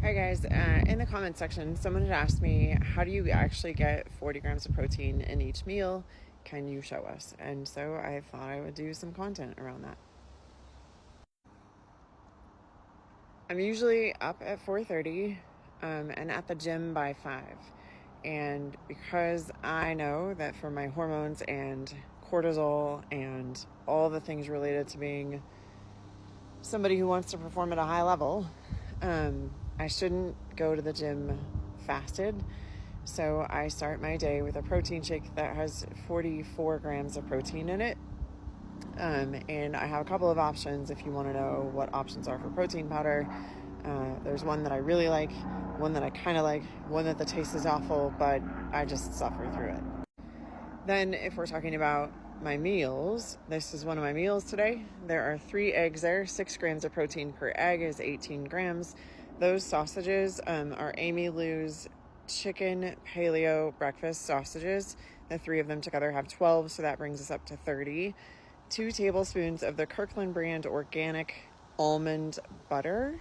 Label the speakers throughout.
Speaker 1: Hi guys, in the comment section, someone had asked me, how do you actually get 40 grams of protein in each meal? Can you show us? And so I thought I would do some content around that. I'm usually up at 4:30 and at the gym by 5. And because I know that for my hormones and cortisol and all the things related to being somebody who wants to perform at a high level, I shouldn't go to the gym fasted. So I start my day with a protein shake that has 44 grams of protein in it. And I have a couple of options if you want to know what options are for protein powder. There's one that I really like, one that I kind of like, one that the taste is awful, but I just suffer through it. Then if we're talking about my meals, this is one of my meals today. There are 3 eggs there, 6 grams of protein per egg is 18 grams. Those sausages are Amy Lou's chicken paleo breakfast sausages. The 3 of them together have 12, so that brings us up to 30. 2 tablespoons of the Kirkland brand organic almond butter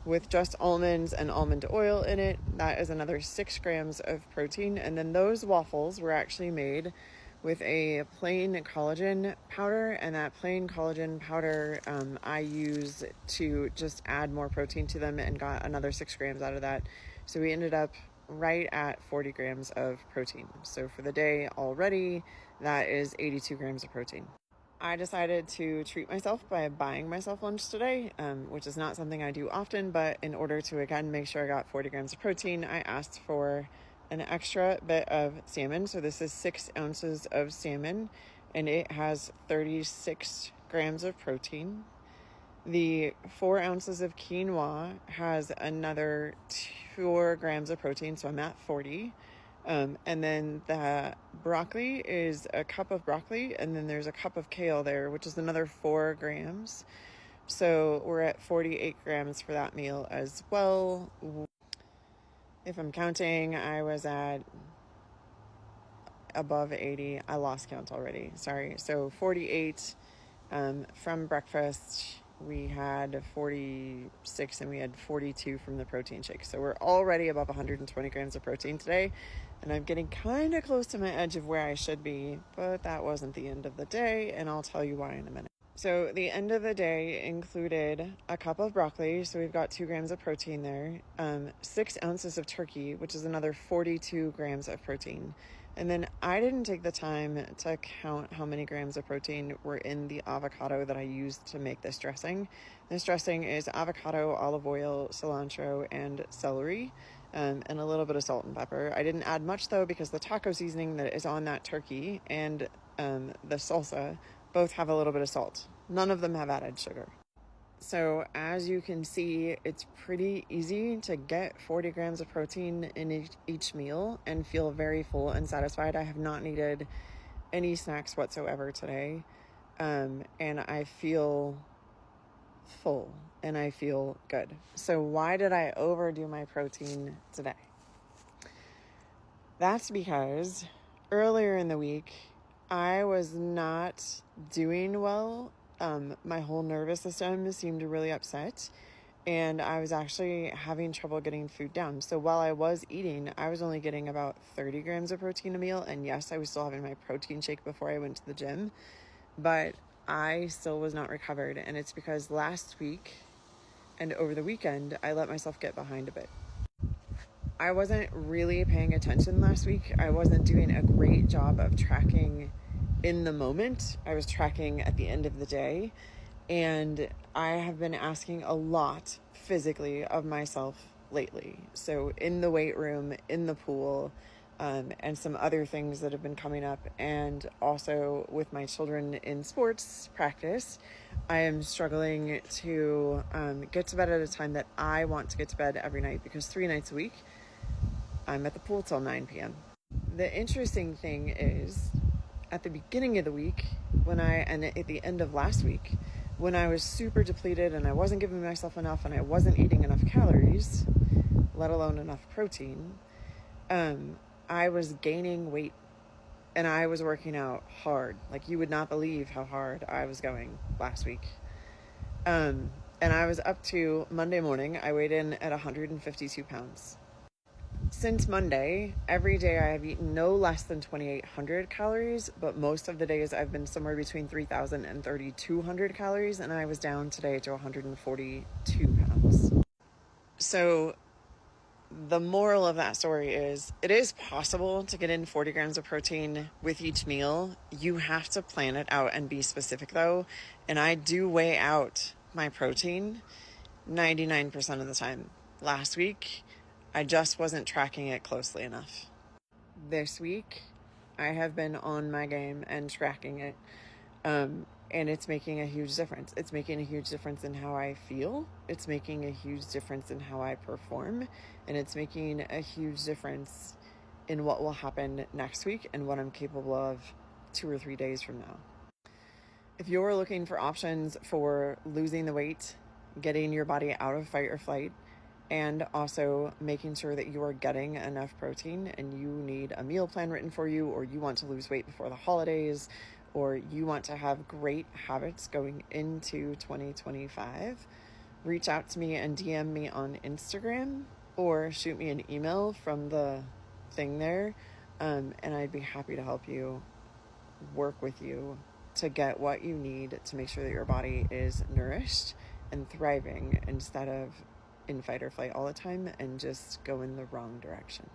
Speaker 1: with just almonds and almond oil in it. That is another 6 grams of protein. And then those waffles were actually made with a plain collagen powder, and that plain collagen powder I use to just add more protein to them, and got another 6 grams out of that. So we ended up right at 40 grams of protein. So for the day already, that is 82 grams of protein. I decided to treat myself by buying myself lunch today, which is not something I do often, but in order to, again, make sure I got 40 grams of protein, I asked for an extra bit of salmon. So this is 6 ounces of salmon, and it has 36 grams of protein. The 4 ounces of quinoa has another 4 grams of protein, so I'm at 40. And then the broccoli is a cup of broccoli, and then there's a cup of kale there, which is another 4 grams. So we're at 48 grams for that meal as well. If I'm counting, I was at above 80. I lost count already. Sorry. So 48 from breakfast. We had 46 and we had 42 from the protein shake. So we're already above 120 grams of protein today. And I'm getting kind of close to my edge of where I should be, but that wasn't the end of the day, and I'll tell you why in a minute. So the end of the day included a cup of broccoli, so we've got 2 grams of protein there, 6 ounces of turkey, which is another 42 grams of protein. And then I didn't take the time to count how many grams of protein were in the avocado that I used to make this dressing. This dressing is avocado, olive oil, cilantro, and celery, and a little bit of salt and pepper. I didn't add much though, because the taco seasoning that is on that turkey and the salsa both have a little bit of salt. None of them have added sugar. So as you can see, it's pretty easy to get 40 grams of protein in each meal and feel very full and satisfied. I have not needed any snacks whatsoever today. And I feel full and I feel good. So why did I overdo my protein today? That's because earlier in the week, I was not doing well. My whole nervous system seemed really upset, and I was actually having trouble getting food down. So while I was eating, I was only getting about 30 grams of protein a meal. And yes, I was still having my protein shake before I went to the gym, but I still was not recovered. And it's because last week and over the weekend, I let myself get behind a bit. I wasn't really paying attention last week. I wasn't doing a great job of tracking in the moment. I was tracking at the end of the day. And I have been asking a lot physically of myself lately. So in the weight room, in the pool, and some other things that have been coming up. And also with my children in sports practice, I am struggling to get to bed at a time that I want to get to bed every night, because 3 nights a week, I'm at the pool till 9 p.m. The interesting thing is, at the beginning of the week, and at the end of last week, when I was super depleted and I wasn't giving myself enough and I wasn't eating enough calories, let alone enough protein, I was gaining weight and I was working out hard. Like, you would not believe how hard I was going last week. And I was up to Monday morning, I weighed in at 152 pounds. Since Monday, every day I have eaten no less than 2,800 calories, but most of the days I've been somewhere between 3,000 and 3,200 calories, and I was down today to 142 pounds. So the moral of that story is it is possible to get in 40 grams of protein with each meal. You have to plan it out and be specific though. And I do weigh out my protein 99% of the time. Last week, I just wasn't tracking it closely enough. This week, I have been on my game and tracking it. And it's making a huge difference. It's making a huge difference in how I feel. It's making a huge difference in how I perform. And it's making a huge difference in what will happen next week and what I'm capable of 2 or 3 days from now. If you're looking for options for losing the weight, getting your body out of fight or flight, and also making sure that you are getting enough protein, and you need a meal plan written for you, or you want to lose weight before the holidays, or you want to have great habits going into 2025, reach out to me and DM me on Instagram or shoot me an email from the thing there, and I'd be happy to help you, work with you to get what you need to make sure that your body is nourished and thriving instead of in fight or flight all the time and just go in the wrong direction.